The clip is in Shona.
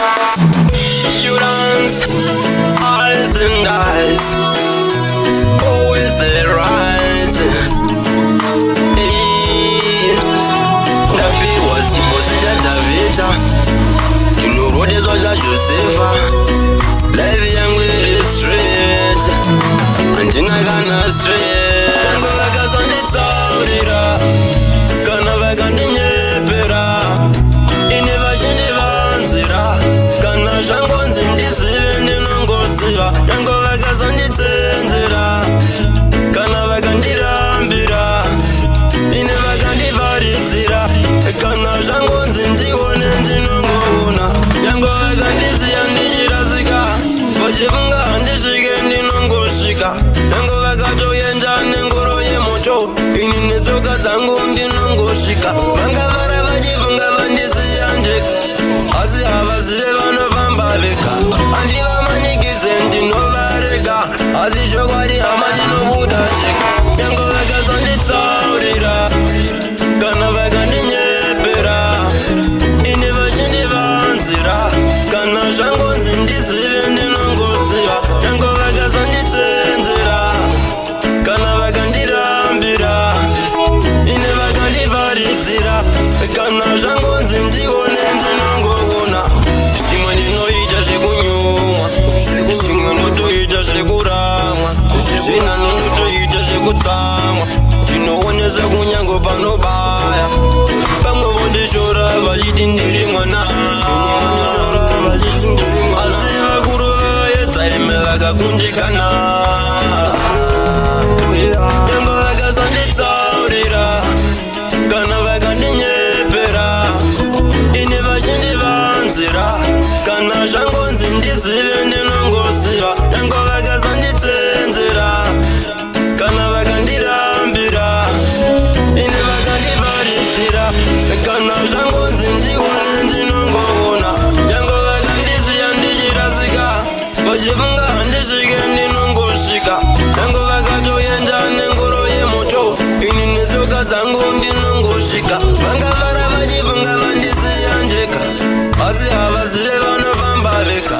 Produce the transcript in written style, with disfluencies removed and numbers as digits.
You dance, eyes and eyes. Oh, is it right? Ndapirwa sipo sichatavita, ndinorodezwa zvaJosefa. Life yangu iri straight, handina kana stress. Vakazonditsaurira kana vakandinyepera, ini vachindivanzira kana zvangonzi ndizive ndinongoziva. Yango vakazonditsenzera kana vakandirambira, ini vakandivharidzira kana zvangonzi ndione ndinongoona. Yango vakandisiya ndichirasika, vachifunga handisvike ndinongosvika. Yango vakatoenda nengoro yemoto, ini netsoka dzangu ndinongosvika. Vanga vara vachifunga vandisiya ndeka, asi havazive vanofamba vega. Handivamanikidze ndinovarega, asi chokwadi hama chinobuda cheka. Yango vakazonditsaurira kana vakandinyepera, ini vachindivanzira kana zvangonzi ndizive ndinongoziva. Yango vakazonditsenzera kana vakandirambira, ini vakandivharidzira kana zvangonzi ndione ndinongoona. Zvimwe ndinoita zvekunyumwa, zvimwe ndotoita zvekuramwa, zvina ndotoita zvekutsamwa. Ndinoonesa kunyange panobaya, vamwe vondishora vachiti ndiri mwana, asi vakuru vavaedza ime vakakundikana. Yango vakazonditsaurira kana vakandinyepera, ini vachindivanzira kana zvangonzi ndizive ndinongoziva. Yango vakazonditsenzera kana vakandirambira, ini vakandivharidzira kana zvangonzi ndione ndinongoona. Yango vakandisiya ndichirasika, vachifunga handisvike ndinongosvika. Yango vakatoenda nengoro yemoto, ini netsoka dzangu ndinongosvika. Vanga vara vachifunga vandisiya ndeka, asi havazive vanofamba vega.